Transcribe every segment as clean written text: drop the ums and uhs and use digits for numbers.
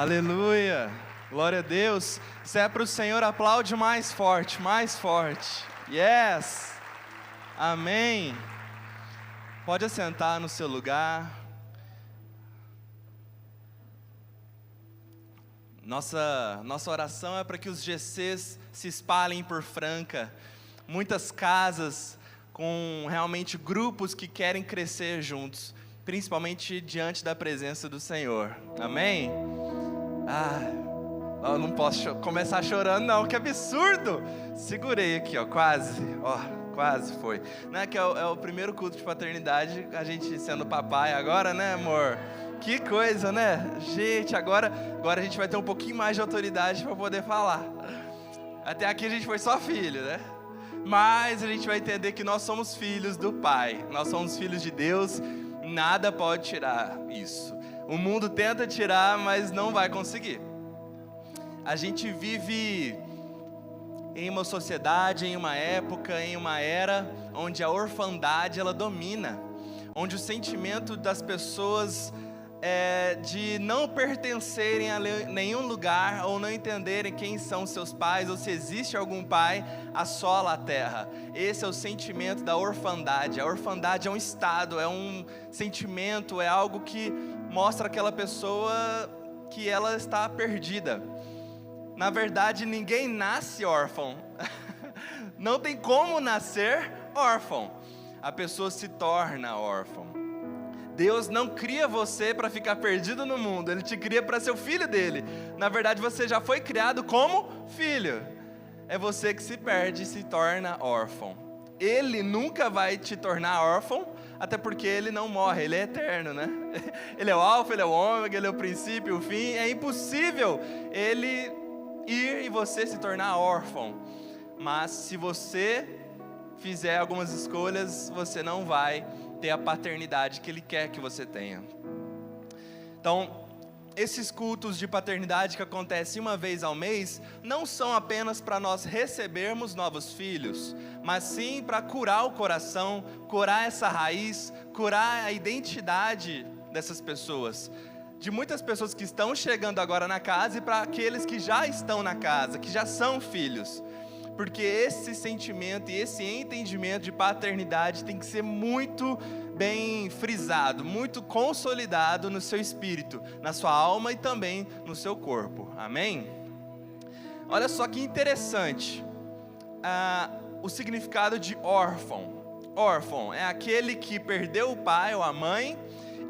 Aleluia, glória a Deus. Se é para o Senhor, aplaude mais forte, mais forte. Yes, amém. Pode assentar no seu lugar. Nossa oração é para que os GCs se espalhem por Franca. Muitas casas com realmente grupos que querem crescer juntos, principalmente diante da presença do Senhor. Amém? Eu não posso começar chorando não, que absurdo! Segurei aqui, quase foi. Não é que é o primeiro culto de paternidade, a gente sendo papai agora, né, amor? Que coisa, né? Gente, agora a gente vai ter um pouquinho mais de autoridade para poder falar. Até aqui a gente foi só filho, né? Mas a gente vai entender que nós somos filhos do Pai. Nós somos filhos de Deus, nada pode tirar isso. O mundo tenta tirar, mas não vai conseguir. A gente vive em uma sociedade, em uma época, em uma era onde a orfandade ela domina, onde o sentimento das pessoas de não pertencerem a nenhum lugar ou não entenderem quem são seus pais ou se existe algum pai, assola a terra. Esse é o sentimento da orfandade. A orfandade é um estado, é um sentimento, é algo que mostra aquela pessoa que ela está perdida. Na verdade, ninguém nasce órfão. Não tem como nascer órfão. A pessoa se torna órfão. Deus não cria você para ficar perdido no mundo. Ele te cria para ser o filho dele. Na verdade, você já foi criado como filho. É você que se perde e se torna órfão. Ele nunca vai te tornar órfão, até porque ele não morre, ele é eterno, né? Ele é o alfa, ele é o ômega, ele é o princípio e o fim. É impossível ele ir e você se tornar órfão. Mas se você fizer algumas escolhas, você não vai ter a paternidade que Ele quer que você tenha. Então, esses cultos de paternidade que acontecem uma vez ao mês, não são apenas para nós recebermos novos filhos, mas sim para curar o coração, curar essa raiz, curar a identidade dessas pessoas. De muitas pessoas que estão chegando agora na casa e para aqueles que já estão na casa, que já são filhos. Porque esse sentimento e esse entendimento de paternidade tem que ser muito bem frisado, muito consolidado no seu espírito, na sua alma e também no seu corpo. Amém? Olha só que interessante, o significado de órfão. Órfão é aquele que perdeu o pai ou a mãe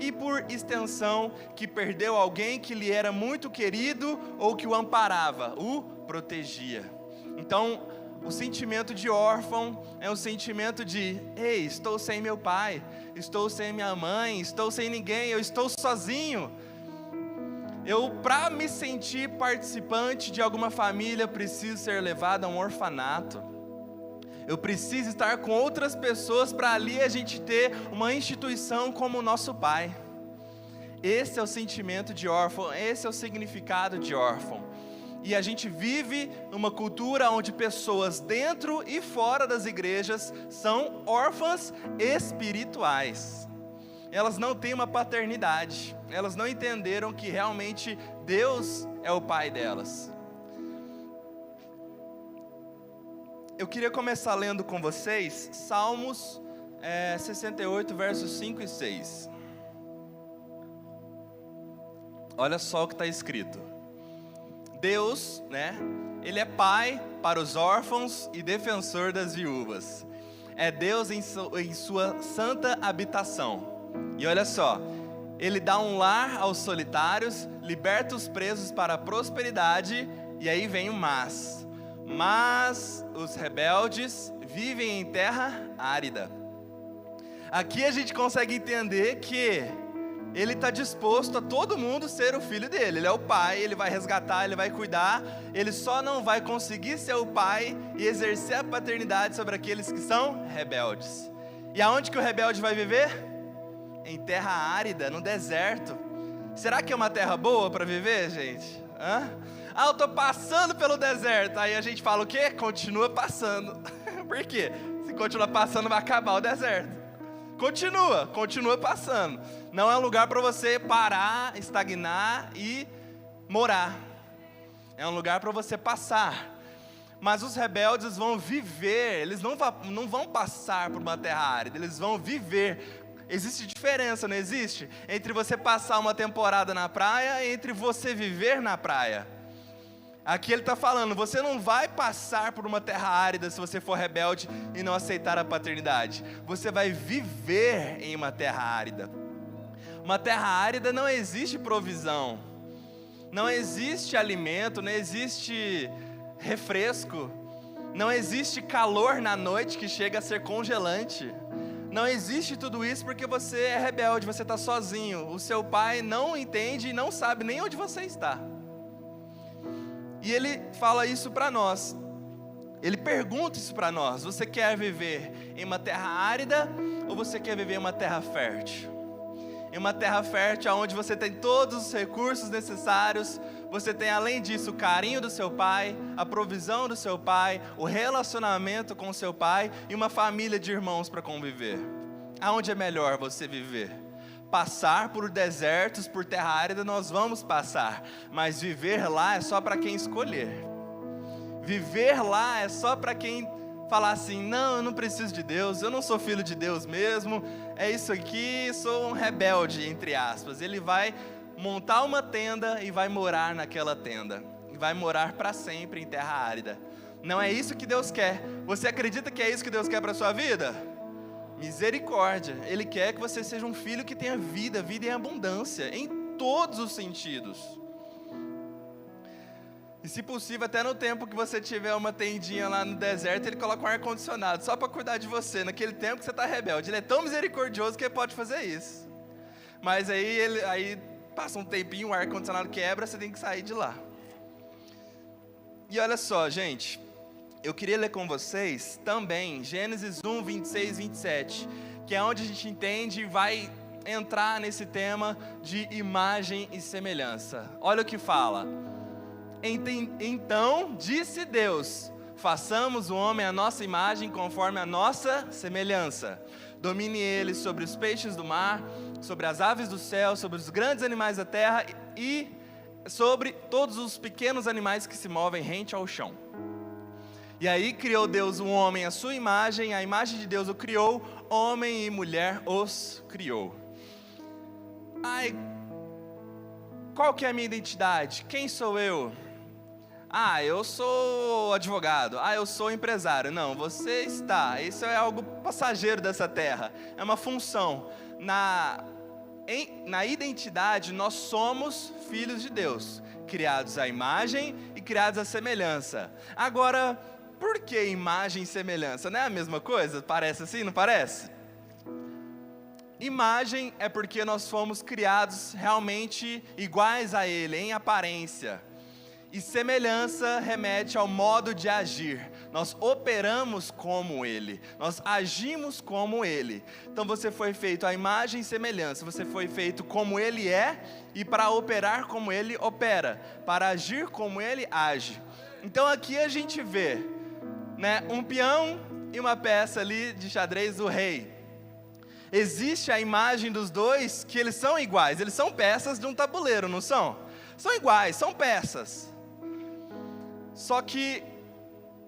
e, por extensão, que perdeu alguém que lhe era muito querido ou que o amparava, o protegia. Então, o sentimento de órfão é um sentimento de: ei, estou sem meu pai, estou sem minha mãe, estou sem ninguém, eu estou sozinho. Para me sentir participante de alguma família, preciso ser levado a um orfanato. Eu preciso estar com outras pessoas para ali a gente ter uma instituição como o nosso pai. Esse é o sentimento de órfão, esse é o significado de órfão. E a gente vive numa cultura onde pessoas dentro e fora das igrejas são órfãs espirituais. Elas não têm uma paternidade, elas não entenderam que realmente Deus é o pai delas. Eu queria começar lendo com vocês Salmos 68, versos 5 e 6. Olha só o que está escrito. Deus, né? Ele é pai para os órfãos e defensor das viúvas. É Deus em sua santa habitação. E olha só, Ele dá um lar aos solitários, liberta os presos para a prosperidade, e aí vem o mas. Mas os rebeldes vivem em terra árida. Aqui a gente consegue entender que Ele está disposto a todo mundo ser o filho dele. Ele é o pai, ele vai resgatar, ele vai cuidar. Ele só não vai conseguir ser o pai e exercer a paternidade sobre aqueles que são rebeldes. E aonde que o rebelde vai viver? Em terra árida, no deserto. Será que é uma terra boa para viver, gente? Eu estou passando pelo deserto. Aí a gente fala o quê? Continua passando. Por quê? Se continuar passando vai acabar o deserto. Continua passando. Não é um lugar para você parar, estagnar e morar, é um lugar para você passar. Mas os rebeldes vão viver, eles não vão passar por uma terra árida, eles vão viver. Existe diferença, não existe? Entre você passar uma temporada na praia e entre você viver na praia. Aqui ele está falando, você não vai passar por uma terra árida se você for rebelde e não aceitar a paternidade. Você vai viver em uma terra árida. Uma terra árida não existe provisão, não existe alimento, não existe refresco, não existe calor na noite que chega a ser congelante. Não existe tudo isso porque você é rebelde, você está sozinho. O seu pai não entende e não sabe nem onde você está. E ele fala isso para nós. Ele pergunta isso para nós. Você quer viver em uma terra árida ou você quer viver em uma terra fértil? Em uma terra fértil onde você tem todos os recursos necessários. Você tem além disso o carinho do seu pai, a provisão do seu pai, o relacionamento com o seu pai e uma família de irmãos para conviver. Aonde é melhor você viver? Passar por desertos, por terra árida nós vamos passar, mas viver lá é só para quem escolher. Viver lá é só para quem falar assim, não, eu não preciso de Deus, eu não sou filho de Deus mesmo, é isso aqui, sou um rebelde, entre aspas. Ele vai montar uma tenda e vai morar naquela tenda, e vai morar para sempre em terra árida. Não é isso que Deus quer. Você acredita que é isso que Deus quer para a sua vida? Misericórdia. Ele quer que você seja um filho que tenha vida, vida em abundância, em todos os sentidos. E se possível, até no tempo que você tiver uma tendinha lá no deserto, ele coloca um ar-condicionado, só para cuidar de você, naquele tempo que você está rebelde. Ele é tão misericordioso que ele pode fazer isso. Mas aí passa um tempinho, o ar-condicionado quebra, você tem que sair de lá. E olha só, gente, eu queria ler com vocês também Gênesis 1, 26, 27, que é onde a gente entende e vai entrar nesse tema de imagem e semelhança. Olha o que fala. Então disse Deus, façamos o homem à nossa imagem conforme a nossa semelhança. Domine ele sobre os peixes do mar, sobre as aves do céu, sobre os grandes animais da terra e sobre todos os pequenos animais que se movem rente ao chão. E aí criou Deus um homem à sua imagem, a imagem de Deus o criou, homem e mulher os criou. Ai, qual que é a minha identidade? Quem sou eu? Eu sou advogado. Eu sou empresário. Não, você está. Isso é algo passageiro dessa terra. É uma função. Na identidade, nós somos filhos de Deus, criados à imagem e criados à semelhança. Agora, por que imagem e semelhança? Não é a mesma coisa? Parece assim, não parece? Imagem é porque nós fomos criados realmente iguais a Ele, em aparência. E semelhança remete ao modo de agir. Nós operamos como Ele, nós agimos como Ele. Então você foi feito à imagem e semelhança, você foi feito como Ele é e para operar como Ele opera, para agir como Ele age. Então aqui a gente vê, um peão e uma peça ali de xadrez do rei. Existe a imagem dos dois que eles são iguais, eles são peças de um tabuleiro, não são? São iguais, são peças. Só que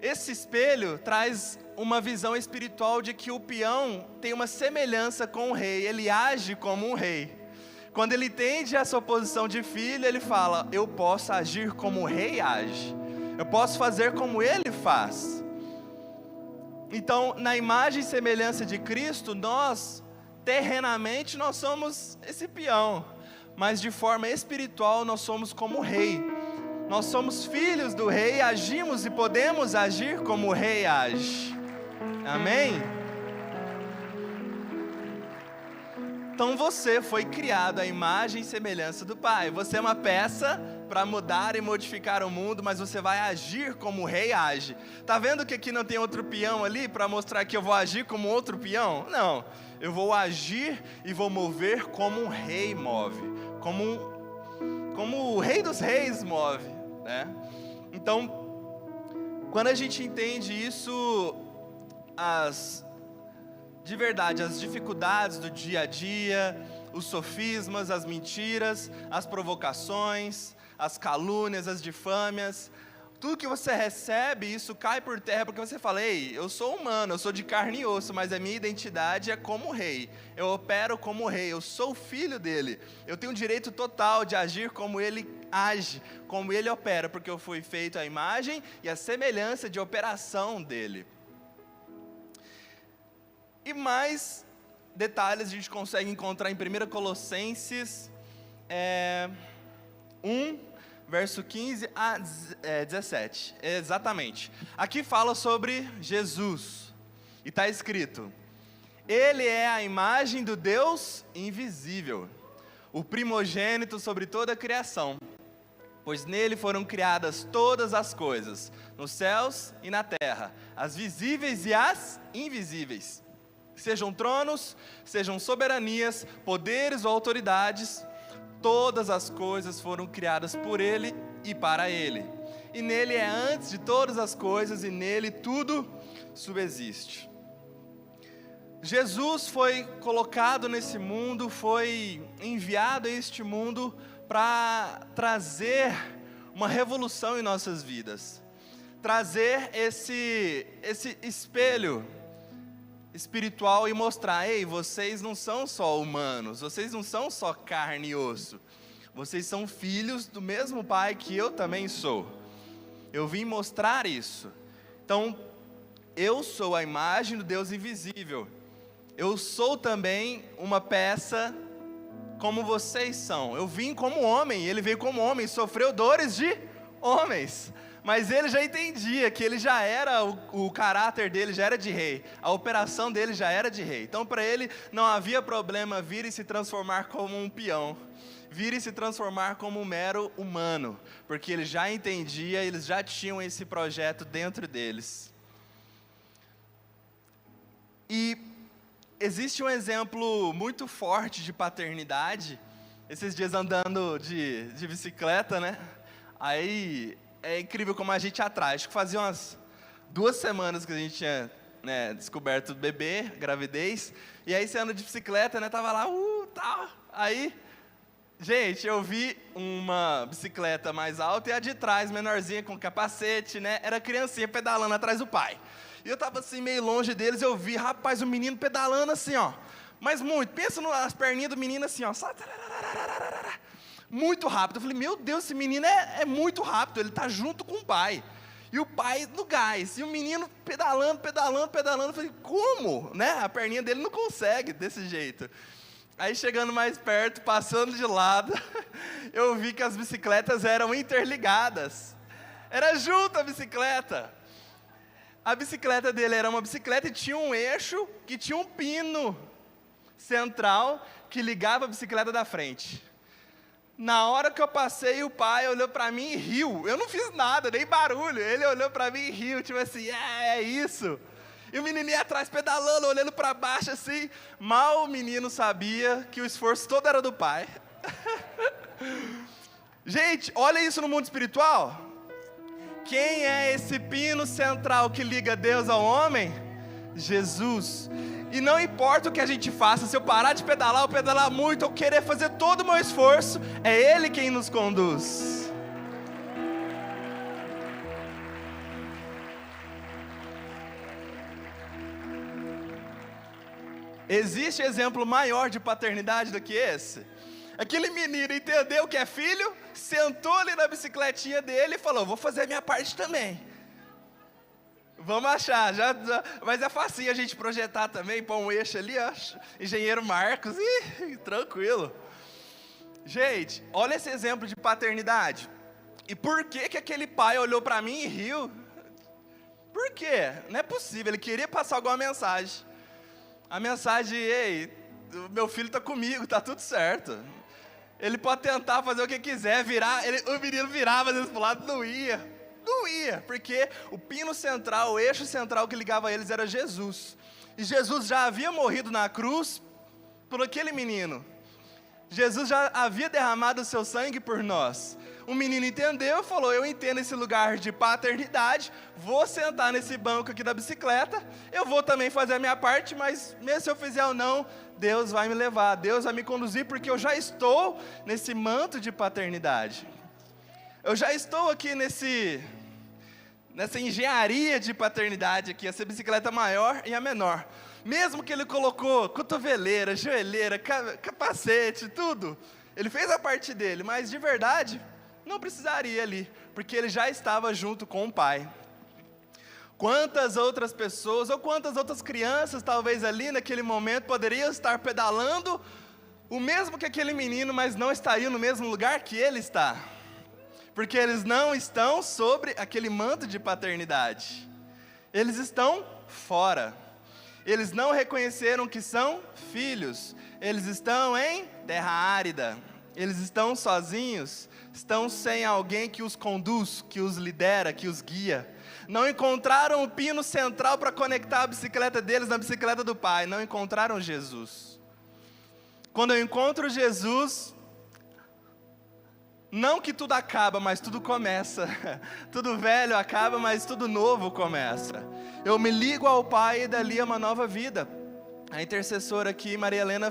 esse espelho traz uma visão espiritual de que o peão tem uma semelhança com o rei, ele age como um rei. Quando ele entende a sua posição de filho, ele fala, eu posso agir como o rei age, eu posso fazer como ele faz. Então, na imagem e semelhança de Cristo, terrenamente nós somos esse peão, mas de forma espiritual nós somos como o rei. Nós somos filhos do rei, agimos e podemos agir como o rei age. Amém? Então você foi criado à imagem e semelhança do Pai. Você é uma peça para mudar e modificar o mundo, mas você vai agir como o rei age. Tá vendo que aqui não tem outro peão ali para mostrar que eu vou agir como outro peão? Não, eu vou agir e vou mover como um rei move, como o rei dos reis move, né? Então, quando a gente entende isso, de verdade, as dificuldades do dia a dia, os sofismas, as mentiras, as provocações, as calúnias, as difâmias. Tudo que você recebe, isso cai por terra, porque você fala, ei, eu sou humano, eu sou de carne e osso, mas a minha identidade é como rei. Eu opero como rei, eu sou filho dele. Eu tenho o direito total de agir como ele age, como ele opera, porque eu fui feito à imagem e à semelhança de operação dele. E mais detalhes a gente consegue encontrar em 1 Colossenses 1, verso 15 a 17, exatamente. Aqui fala sobre Jesus, e está escrito: Ele é a imagem do Deus invisível, o primogênito sobre toda a criação, pois nele foram criadas todas as coisas, nos céus e na terra, as visíveis e as invisíveis, sejam tronos, sejam soberanias, poderes ou autoridades. Todas as coisas foram criadas por Ele e para Ele. E nele é antes de todas as coisas, e nele tudo subsiste. Jesus foi colocado nesse mundo, foi enviado a este mundo para trazer uma revolução em nossas vidas. Trazer esse espelho espiritual e mostrar, ei, vocês não são só humanos, vocês não são só carne e osso, vocês são filhos do mesmo Pai que eu também sou. Eu vim mostrar isso. Então, eu sou a imagem do Deus invisível. Eu sou também uma peça como vocês são. Eu vim como homem, ele veio como homem, sofreu dores de homens. Mas ele já entendia que ele já era, o caráter dele já era de rei, a operação dele já era de rei. Então para ele não havia problema vir e se transformar como um peão, vir e se transformar como um mero humano, porque ele já entendia, eles já tinham esse projeto dentro deles. E existe um exemplo muito forte de paternidade, esses dias andando de bicicleta, né? Aí é incrível como a gente atrai. Acho que fazia umas 2 semanas que a gente tinha, né, descoberto o bebê, gravidez. E aí você anda de bicicleta, né? Tava lá, tal. Aí, gente, eu vi uma bicicleta mais alta e a de trás, menorzinha, com capacete, né? Era criancinha pedalando atrás do pai. E eu tava assim, meio longe deles, eu vi, rapaz, o menino pedalando assim, ó. Mas muito, pensa nas perninhas do menino assim, ó. Muito rápido. Eu falei, meu Deus, esse menino é muito rápido, ele está junto com o pai. E o pai no gás, e o menino pedalando. Eu falei, como? Né? A perninha dele não consegue desse jeito. Aí chegando mais perto, passando de lado, eu vi que as bicicletas eram interligadas. Era junto a bicicleta. A bicicleta dele era uma bicicleta e tinha um eixo que tinha um pino central que ligava a bicicleta da frente. Na hora que eu passei, o pai olhou para mim e riu. Eu não fiz nada, nem barulho. Ele olhou para mim e riu, tipo assim, é isso. E o menininho atrás pedalando, olhando para baixo assim. Mal o menino sabia que o esforço todo era do pai. Gente, olha isso no mundo espiritual. Quem é esse pino central que liga Deus ao homem? Jesus. E não importa o que a gente faça, se eu parar de pedalar, ou pedalar muito, ou querer fazer todo o meu esforço, é Ele quem nos conduz. Existe exemplo maior de paternidade do que esse? Aquele menino entendeu que é filho, sentou ali na bicicletinha dele e falou, vou fazer a minha parte também. Vamos achar, mas é facinho a gente projetar também, pôr um eixo ali, ó, engenheiro Marcos, tranquilo. Gente, olha esse exemplo de paternidade. E por que aquele pai olhou para mim e riu? Por quê? Não é possível, ele queria passar alguma mensagem. A mensagem, ei, meu filho está comigo, está tudo certo. Ele pode tentar fazer o que quiser, o menino virava às vezes para o lado, não ia. Não ia, porque o pino central, o eixo central que ligava eles era Jesus. E Jesus já havia morrido na cruz por aquele menino. Jesus já havia derramado o seu sangue por nós. O menino entendeu e falou, eu entendo esse lugar de paternidade, vou sentar nesse banco aqui da bicicleta, eu vou também fazer a minha parte, mas mesmo se eu fizer ou não, Deus vai me levar, Deus vai me conduzir, porque eu já estou nesse manto de paternidade. Eu já estou aqui nessa engenharia de paternidade aqui, essa bicicleta maior e a menor. Mesmo que ele colocou cotoveleira, joelheira, capacete, tudo, ele fez a parte dele, mas de verdade, não precisaria ali, porque ele já estava junto com o Pai. Quantas outras pessoas, ou quantas outras crianças, talvez ali naquele momento, poderiam estar pedalando o mesmo que aquele menino, mas não estariam no mesmo lugar que ele está, porque eles não estão sobre aquele manto de paternidade, eles estão fora. Eles não reconheceram que são filhos. Eles estão em terra árida. Eles estão sozinhos. Estão sem alguém que os conduz, que os lidera, que os guia. Não encontraram o pino central para conectar a bicicleta deles na bicicleta do Pai. Não encontraram Jesus. Quando eu encontro Jesus, não que tudo acaba, mas tudo começa. Tudo velho acaba, mas tudo novo começa. Eu me ligo ao Pai e dali é uma nova vida. A intercessora aqui, Maria Helena,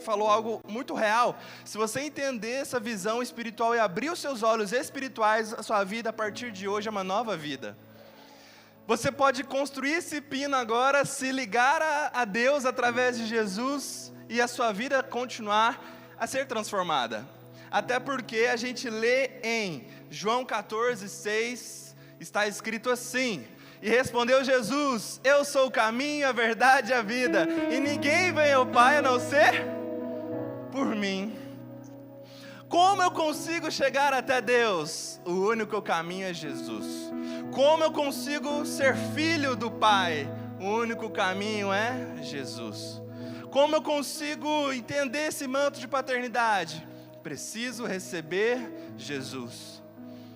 falou algo muito real. Se você entender essa visão espiritual e abrir os seus olhos espirituais, a sua vida a partir de hoje é uma nova vida. Você pode construir esse pino agora, se ligar a Deus através de Jesus e a sua vida continuar a ser transformada. Até porque a gente lê em João 14:6, está escrito assim: e respondeu Jesus, eu sou o caminho, a verdade e a vida, e ninguém vem ao Pai a não ser por mim. Como eu consigo chegar até Deus? O único caminho é Jesus. Como eu consigo ser filho do Pai? O único caminho é Jesus. Como eu consigo entender esse manto de paternidade? Preciso receber Jesus.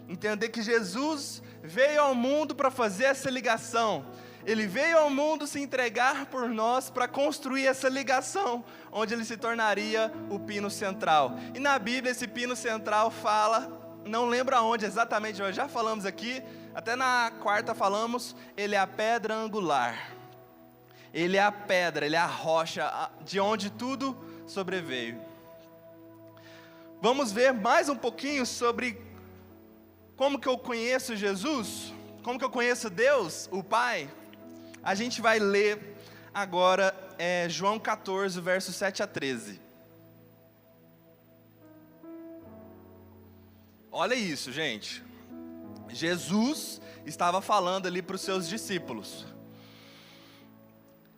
Entender que Jesus veio ao mundo para fazer essa ligação. Ele veio ao mundo se entregar por nós para construir essa ligação, onde ele se tornaria o pino central. E na Bíblia esse pino central fala, não lembro aonde exatamente, nós já falamos aqui, até na quarta falamos, ele é a pedra angular. Ele é a pedra, ele é a rocha de onde tudo sobreveio. Vamos ver mais um pouquinho sobre como que eu conheço Jesus, como que eu conheço Deus, o Pai. A gente vai ler agora João 14, versos 7 a 13. Olha isso, gente. Jesus estava falando ali para os seus discípulos.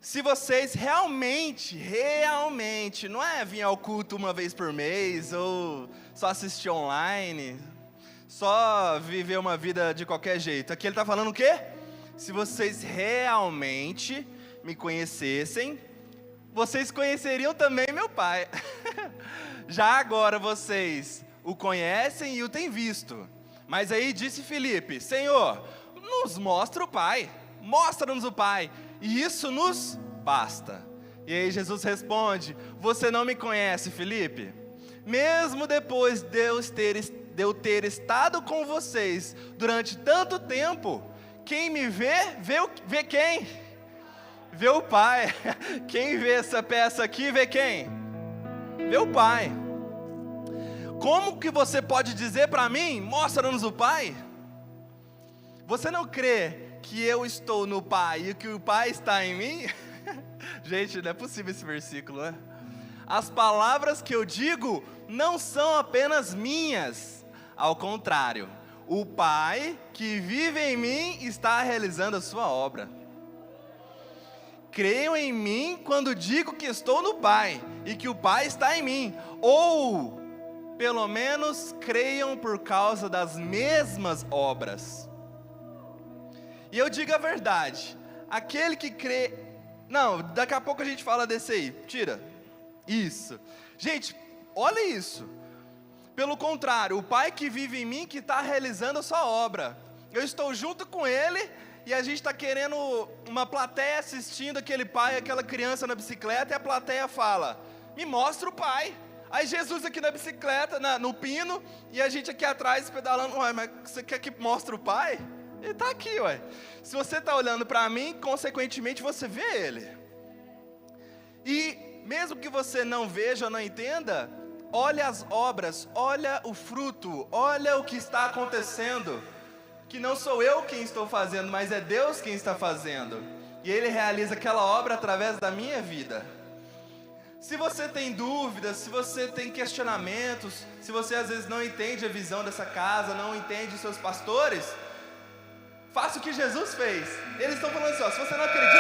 Se vocês realmente, não é vir ao culto uma vez por mês, ou só assistir online, só viver uma vida de qualquer jeito. Aqui ele está falando o quê? Se vocês realmente me conhecessem, vocês conheceriam também meu Pai. Já agora vocês o conhecem e o têm visto. Mas aí disse Filipe, Senhor, nos mostra o Pai, mostra-nos o Pai, e isso nos basta. E aí Jesus responde, você não me conhece, Filipe? Mesmo depois de eu ter estado com vocês durante tanto tempo, quem me vê quem? Vê o Pai. Quem vê essa peça aqui, vê quem? Vê o Pai. Como que você pode dizer para mim, mostra-nos o Pai? Você não crê que eu estou no Pai e que o Pai está em mim? Gente, não é possível esse versículo, né? As palavras que eu digo não são apenas minhas, ao contrário, o Pai que vive em mim está realizando a sua obra. Creiam em mim quando digo que estou no Pai e que o Pai está em mim, ou pelo menos creiam por causa das mesmas obras. E eu digo a verdade, aquele que crê... Não, daqui a pouco a gente fala desse aí, tira. Isso. Gente, olha isso. Pelo contrário, o Pai que vive em mim que está realizando a sua obra. Eu estou junto com Ele e a gente está querendo uma plateia assistindo aquele pai, aquela criança na bicicleta, e a plateia fala, me mostra o Pai. Aí Jesus aqui na bicicleta, no pino, e a gente aqui atrás pedalando, ué, mas você quer que mostre o Pai? Ele está aqui, ué. Se você está olhando para mim, consequentemente você vê Ele. E mesmo que você não veja ou não entenda, olha as obras, olha o fruto, olha o que está acontecendo, que não sou eu quem estou fazendo, mas é Deus quem está fazendo, e Ele realiza aquela obra através da minha vida. Se você tem dúvidas, se você tem questionamentos, se você às vezes não entende a visão dessa casa, não entende os seus pastores, faça o que Jesus fez. Eles estão falando assim, ó, se você não acredita,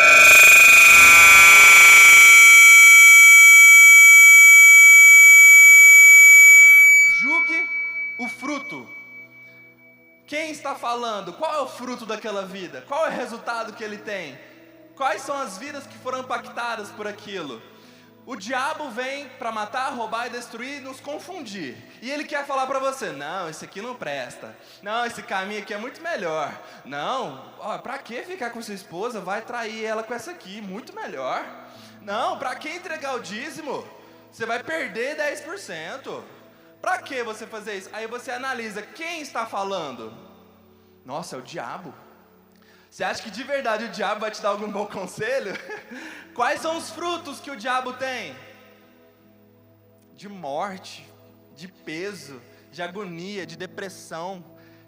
julgue o fruto. Quem está falando? Qual é o fruto daquela vida? Qual é o resultado que ele tem? Quais são as vidas que foram impactadas por aquilo? O diabo vem para matar, roubar e destruir, nos confundir. E ele quer falar para você, não, esse aqui não presta. Não, esse caminho aqui é muito melhor. Não, para que ficar com sua esposa? Vai trair ela com essa aqui, muito melhor. Não, para que entregar o dízimo? Você vai perder 10%. Para que você fazer isso? Aí você analisa, quem está falando? Nossa, é o diabo. Você acha que de verdade o diabo vai te dar algum bom conselho? Quais são os frutos que o diabo tem? De morte, de peso, de agonia, de depressão,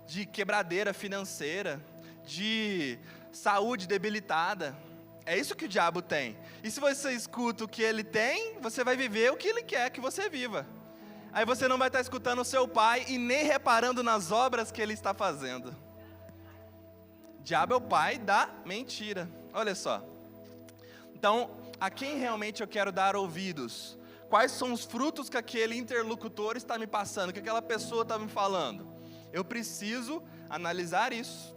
de quebradeira financeira, de saúde debilitada. É isso que o diabo tem. E se você escuta o que ele tem, você vai viver o que ele quer que você viva. Aí você não vai estar escutando o seu pai e nem reparando nas obras que ele está fazendo. O diabo é o pai da mentira. Olha só. Então, a quem realmente eu quero dar ouvidos? Quais são os frutos que aquele interlocutor está me passando, que aquela pessoa está me falando? Eu preciso analisar isso.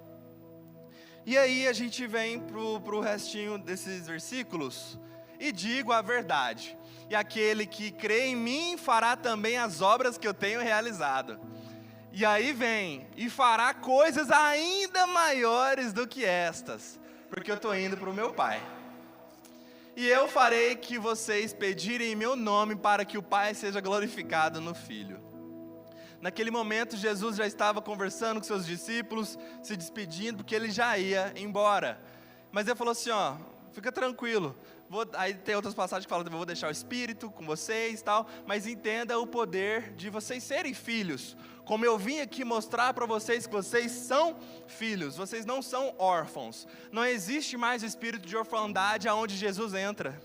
E aí a gente vem para o restinho desses versículos. E digo a verdade. E aquele que crê em mim fará também as obras que eu tenho realizado. E aí vem, e fará coisas ainda maiores do que estas, porque eu estou indo para o meu Pai. E eu farei que vocês pedirem em meu nome para que o Pai seja glorificado no Filho. Naquele momento Jesus já estava conversando com seus discípulos, se despedindo, porque ele já ia embora. Mas ele falou assim, ó, fica tranquilo. Aí tem outras passagens que falam, eu vou deixar o Espírito com vocês e tal, mas entenda o poder de vocês serem filhos. Como eu vim aqui mostrar para vocês que vocês são filhos, vocês não são órfãos. Não existe mais o espírito de orfandade aonde Jesus entra.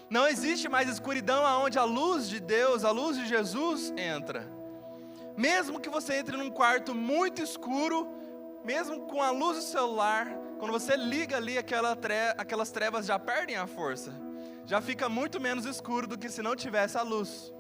Não existe mais escuridão aonde a luz de Deus, a luz de Jesus entra. Mesmo que você entre num quarto muito escuro, mesmo com a luz do celular, quando você liga ali, aquelas trevas já perdem a força. Já fica muito menos escuro do que se não tivesse a luz.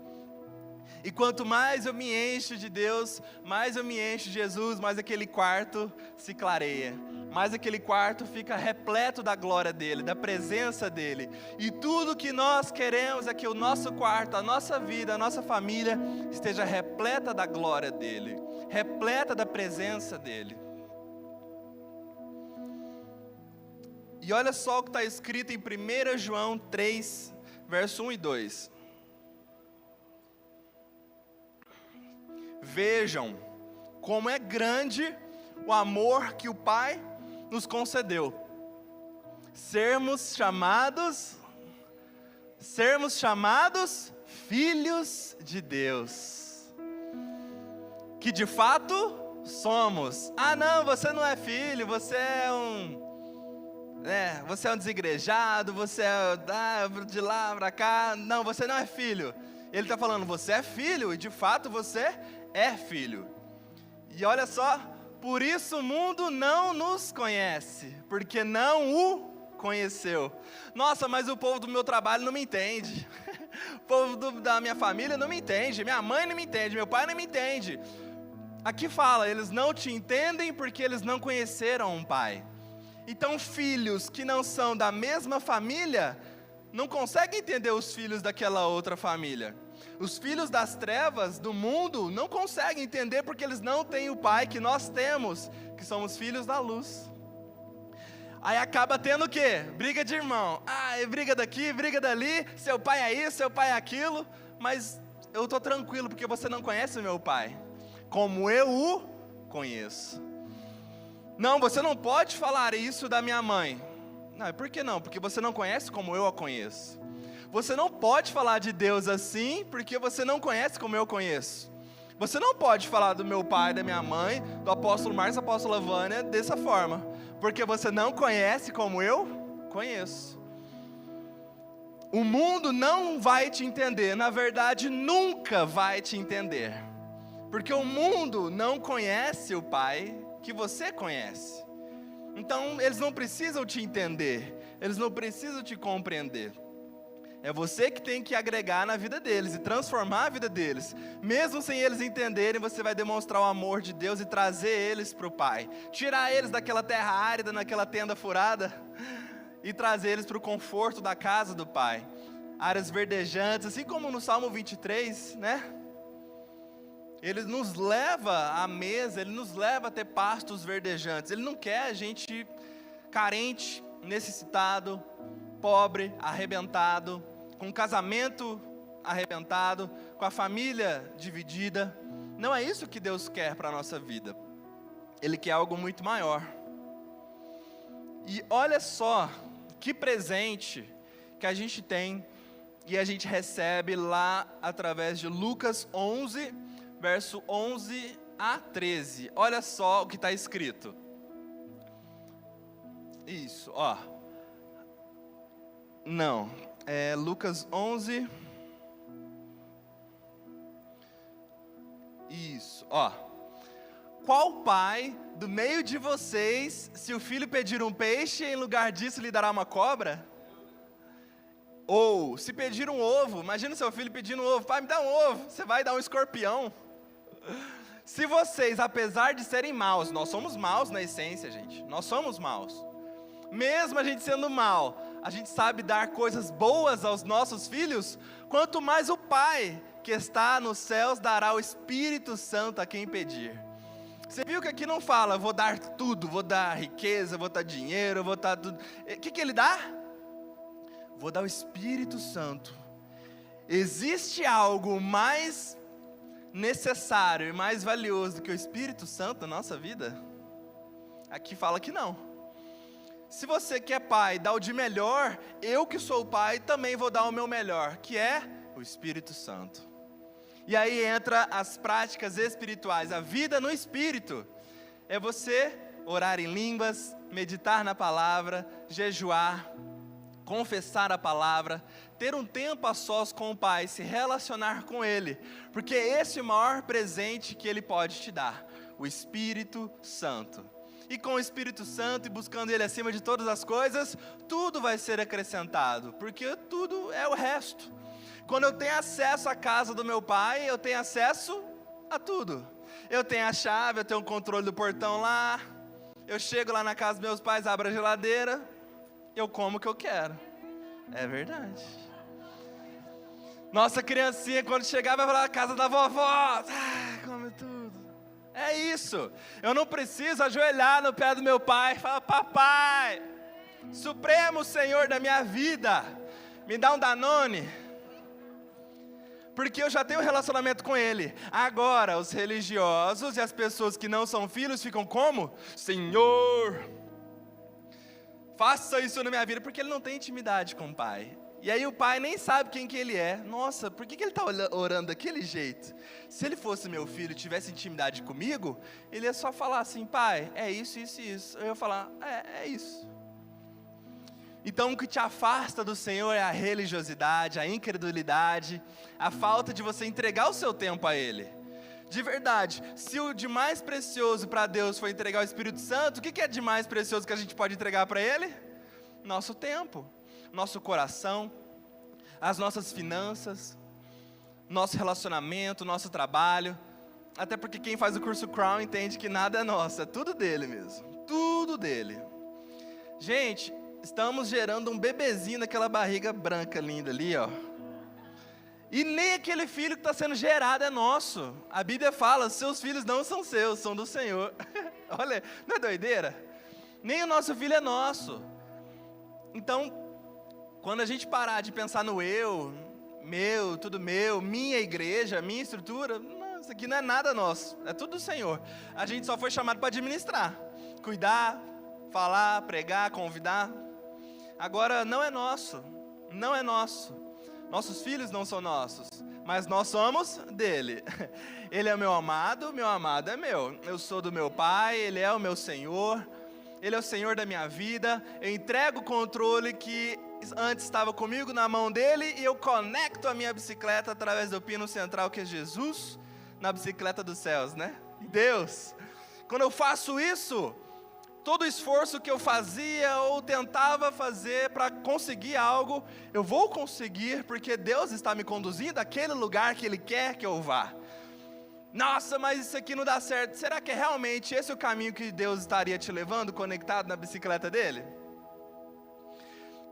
E quanto mais eu me encho de Deus, mais eu me encho de Jesus, mais aquele quarto se clareia. Mais aquele quarto fica repleto da glória dEle, da presença dEle. E tudo que nós queremos é que o nosso quarto, a nossa vida, a nossa família esteja repleta da glória dEle, repleta da presença dEle. E olha só o que está escrito em 1 João 3, verso 1 e 2. Vejam como é grande o amor que o Pai nos concedeu. Sermos chamados filhos de Deus. Que de fato somos. Ah não, você não é filho, você é um desigrejado, você é de lá para cá. Não, você não é filho. Ele está falando, você é filho, e de fato você é filho. E olha só, por isso o mundo não nos conhece, porque não o conheceu. Nossa, mas o povo do meu trabalho não me entende. O povo da minha família não me entende, minha mãe não me entende, meu pai não me entende. Aqui fala, eles não te entendem porque eles não conheceram um pai. Então filhos que não são da mesma família, não conseguem entender os filhos daquela outra família. Os filhos das trevas, do mundo, não conseguem entender porque eles não têm o pai que nós temos, que somos filhos da luz. Aí acaba tendo o quê? Briga de irmão. Briga daqui, briga dali, seu pai é isso, seu pai é aquilo. Mas eu estou tranquilo porque você não conhece o meu pai, como eu o conheço. Não, você não pode falar isso da minha mãe. Não, por que não? Porque você não conhece como eu a conheço. Você não pode falar de Deus assim, porque você não conhece como eu conheço. Você não pode falar do meu pai, da minha mãe, do apóstolo Marcos, da apóstola Vânia, dessa forma, porque você não conhece como eu conheço. O mundo não vai te entender, na verdade nunca vai te entender, porque o mundo não conhece o Pai que você conhece. Então eles não precisam te entender, eles não precisam te compreender. É você que tem que agregar na vida deles e transformar a vida deles. Mesmo sem eles entenderem, você vai demonstrar o amor de Deus e trazer eles para o Pai. Tirar eles daquela terra árida, naquela tenda furada, e trazer eles para o conforto da casa do Pai. Áreas verdejantes, assim como no Salmo 23, né? Ele nos leva à mesa, Ele nos leva a ter pastos verdejantes. Ele não quer a gente carente, necessitado, pobre, arrebentado, com um casamento arrebentado, com a família dividida. Não é isso que Deus quer para a nossa vida. Ele quer algo muito maior. E olha só que presente que a gente tem e a gente recebe lá através de Lucas 11, verso 11 a 13. Olha só o que está escrito. Isso, ó. Não, é Lucas 11. Isso, ó. Qual pai do meio de vocês, se o filho pedir um peixe, em lugar disso lhe dará uma cobra? Ou, se pedir um ovo, imagina seu filho pedindo um ovo, pai, me dá um ovo, você vai dar um escorpião. Se vocês, apesar de serem maus, nós somos maus na essência, gente, nós somos maus. Mesmo a gente sendo mal, a gente sabe dar coisas boas aos nossos filhos, quanto mais o Pai que está nos céus dará o Espírito Santo a quem pedir. Você viu que aqui não fala, vou dar tudo, vou dar riqueza, vou dar dinheiro, vou dar tudo. O que ele dá? Vou dar o Espírito Santo. Existe algo mais necessário e mais valioso do que o Espírito Santo na nossa vida? Aqui fala que não. Se você que é pai dá o de melhor, eu que sou o pai também vou dar o meu melhor, que é o Espírito Santo. E aí entra as práticas espirituais, a vida no Espírito. É você orar em línguas, meditar na palavra, jejuar, confessar a palavra, ter um tempo a sós com o Pai, se relacionar com Ele, porque esse é o maior presente que Ele pode te dar, o Espírito Santo. E com o Espírito Santo e buscando Ele acima de todas as coisas, tudo vai ser acrescentado, porque tudo é o resto. Quando eu tenho acesso à casa do meu Pai, eu tenho acesso a tudo. Eu tenho a chave, eu tenho o controle do portão lá, eu chego lá na casa dos meus pais, abro a geladeira, eu como o que eu quero. É verdade. Nossa criancinha, quando chegar, vai falar na casa da vovó, come tudo. É isso. Eu não preciso ajoelhar no pé do meu pai e falar, papai, Supremo Senhor da minha vida, me dá um Danone. Porque eu já tenho um relacionamento com Ele. Agora, os religiosos e as pessoas que não são filhos ficam como? Senhor, faça isso na minha vida, porque ele não tem intimidade com o Pai. E aí o Pai nem sabe quem que ele é. Nossa, por que ele está orando daquele jeito? Se ele fosse meu filho e tivesse intimidade comigo, ele ia só falar assim, Pai, é isso, isso e isso. Eu ia falar, é isso. Então o que te afasta do Senhor é a religiosidade, a incredulidade, a falta de você entregar o seu tempo a Ele. De verdade, se o de mais precioso para Deus foi entregar o Espírito Santo, o que é de mais precioso que a gente pode entregar para Ele? Nosso tempo, nosso coração, as nossas finanças, nosso relacionamento, nosso trabalho. Até porque quem faz o curso Crown entende que nada é nosso, é tudo dele mesmo, tudo dele. Gente, estamos gerando um bebezinho naquela barriga branca linda ali, ó. E nem aquele filho que está sendo gerado é nosso. A Bíblia fala, seus filhos não são seus, são do Senhor. Olha, não é doideira? Nem o nosso filho é nosso. Então, quando a gente parar de pensar no eu, meu, tudo meu, minha igreja, minha estrutura, não, isso aqui não é nada nosso, é tudo do Senhor. A gente só foi chamado para administrar, cuidar, falar, pregar, convidar. Agora, não é nosso, não é nosso. Nossos filhos não são nossos, mas nós somos dele. Ele é meu amado é meu. Eu sou do meu Pai, Ele é o meu Senhor. Ele é o Senhor da minha vida. Eu entrego o controle que antes estava comigo na mão dele e eu conecto a minha bicicleta através do pino central que é Jesus na bicicleta dos céus, né? Deus. Quando eu faço isso, todo o esforço que eu fazia ou tentava fazer para conseguir algo, eu vou conseguir porque Deus está me conduzindo àquele lugar que Ele quer que eu vá. Nossa, mas isso aqui não dá certo. Será que é realmente esse o caminho que Deus estaria te levando, conectado na bicicleta dele?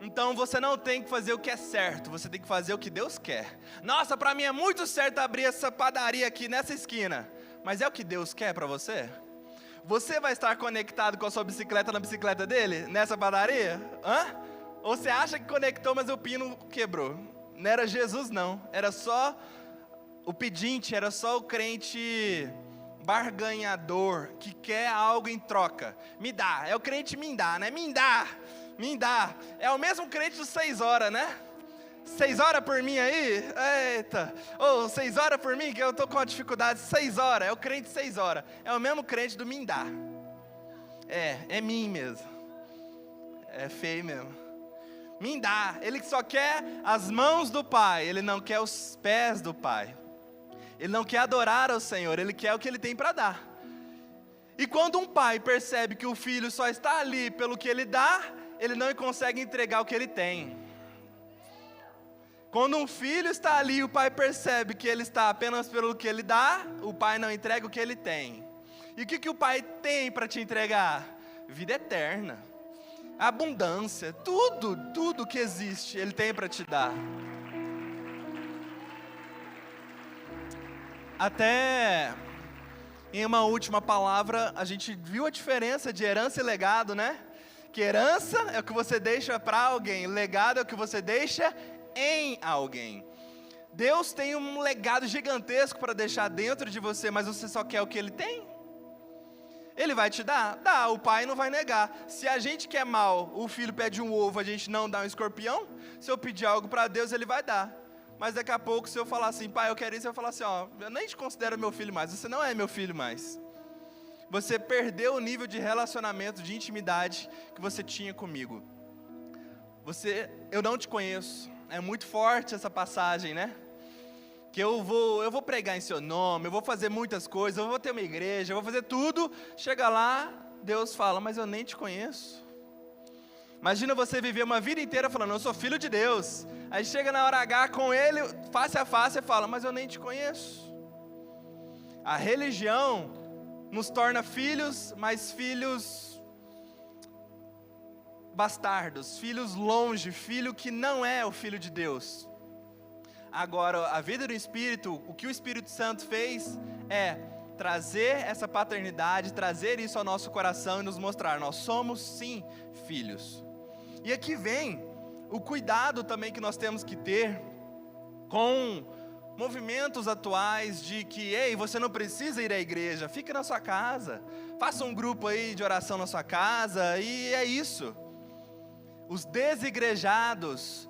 Então você não tem que fazer o que é certo, você tem que fazer o que Deus quer. Nossa, para mim é muito certo abrir essa padaria aqui nessa esquina. Mas é o que Deus quer para você? Você vai estar conectado com a sua bicicleta na bicicleta dele, nessa padaria? Ou você acha que conectou, mas o pino quebrou? Não era Jesus não, era só o pedinte, era só o crente barganhador, que quer algo em troca. Me dá, é o crente me dá, né? Me dá. É o mesmo crente dos 6 horas, né? 6 horas por mim aí? Eita. 6 horas por mim, que eu tô com uma dificuldade. 6 horas, é o crente 6 horas. É o mesmo crente do me dá. É mim mesmo. É feio mesmo. Me dá, ele só quer as mãos do Pai, ele não quer os pés do Pai. Ele não quer adorar ao Senhor, ele quer o que ele tem para dar. E quando um pai percebe que o filho só está ali pelo que ele dá, ele não consegue entregar o que ele tem. Quando um filho está ali e o pai percebe que ele está apenas pelo que ele dá, o pai não entrega o que ele tem. E o que o pai tem para te entregar? Vida eterna, abundância, tudo que existe, ele tem para te dar. Até em uma última palavra, a gente viu a diferença de herança e legado, né? Que herança é o que você deixa para alguém, legado é o que você deixa em alguém. Deus tem um legado gigantesco para deixar dentro de você, mas você só quer o que Ele tem? Ele vai te dar? Dá, o pai não vai negar. Se a gente quer mal, o filho pede um ovo, a gente não dá um escorpião? Se eu pedir algo para Deus, Ele vai dar. Mas daqui a pouco, se eu falar assim, pai, eu quero isso, eu vou falar assim, eu nem te considero meu filho mais, você não é meu filho mais. Você perdeu o nível de relacionamento, de intimidade que você tinha comigo. Eu não te conheço. É muito forte essa passagem, né? Que eu vou pregar em seu nome, eu vou fazer muitas coisas, eu vou ter uma igreja, eu vou fazer tudo. Chega lá, Deus fala, mas eu nem te conheço. Imagina você viver uma vida inteira falando, eu sou filho de Deus. Aí chega na hora H com Ele, face a face, e fala, mas eu nem te conheço. A religião nos torna filhos, mas filhos bastardos, filhos longe, filho que não é o filho de Deus. Agora, a vida do Espírito, o que o Espírito Santo fez é trazer essa paternidade, trazer isso ao nosso coração e nos mostrar, nós somos sim filhos. E aqui vem o cuidado também que nós temos que ter com movimentos atuais de que, ei, você não precisa ir à igreja, fique na sua casa, faça um grupo aí de oração na sua casa, e é isso. Os desigrejados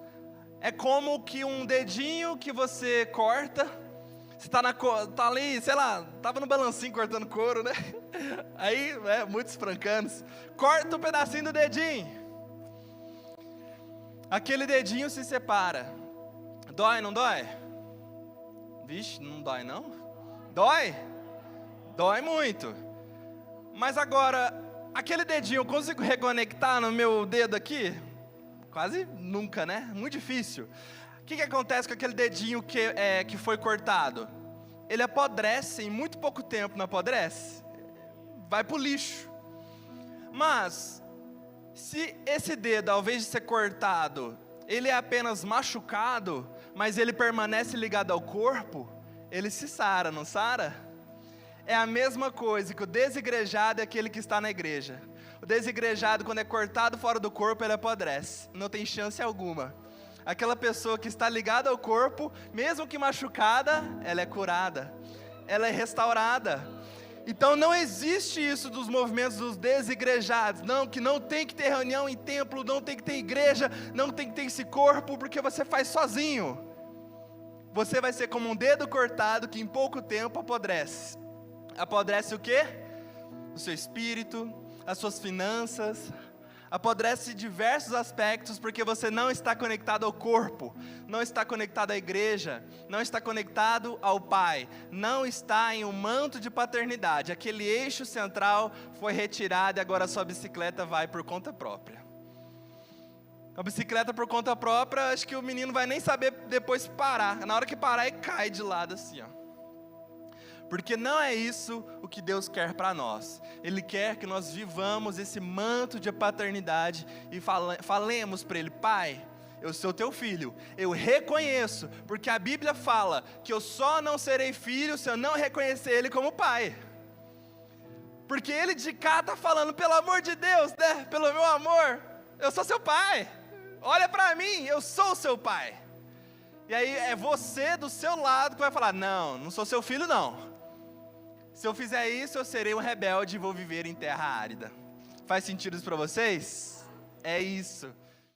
é como que um dedinho que você corta, você tá ali, sei lá, tava no balancinho cortando couro, né? Aí, muitos francanos, corta um pedacinho do dedinho. Aquele dedinho se separa. Dói, não dói? Vixe, não dói não? Dói? Dói muito. Mas agora, aquele dedinho eu consigo reconectar no meu dedo aqui? Quase nunca, né? Muito difícil. O que acontece com aquele dedinho que foi cortado? Ele apodrece em muito pouco tempo, não apodrece? Vai pro lixo. Mas se esse dedo, ao invés de ser cortado, ele é apenas machucado, mas ele permanece ligado ao corpo, ele se sara, não sara? É a mesma coisa que o desigrejado é aquele que está na igreja. O desigrejado, quando é cortado fora do corpo, ele apodrece, não tem chance alguma. Aquela pessoa que está ligada ao corpo, mesmo que machucada, ela é curada, ela é restaurada. Então não existe isso dos movimentos dos desigrejados, não, que não tem que ter reunião em templo, não tem que ter igreja, não tem que ter esse corpo, porque você faz sozinho. você vai ser como um dedo cortado que em pouco tempo apodrece. Apodrece o quê? O seu espírito, as suas finanças, apodrece diversos aspectos, porque você não está conectado ao corpo, não está conectado à igreja, não está conectado ao Pai, não está em um manto de paternidade. Aquele eixo central foi retirado e agora a sua bicicleta vai por conta própria. A bicicleta por conta própria, acho que o menino vai nem saber depois parar. Na hora que parar, ele cai de lado assim, ó. Porque não é isso o que Deus quer para nós. Ele quer que nós vivamos esse manto de paternidade e falemos para Ele: Pai, eu sou teu filho, eu reconheço, porque a Bíblia fala que eu só não serei filho se eu não reconhecer Ele como Pai. Porque Ele de cá está falando: pelo amor de Deus, né? Pelo meu amor, eu sou seu Pai. Olha para mim, eu sou seu Pai. E aí é você do seu lado que vai falar: não, não sou seu filho não. Se eu fizer isso, eu serei um rebelde e vou viver em terra árida. Faz sentido isso para vocês? É isso.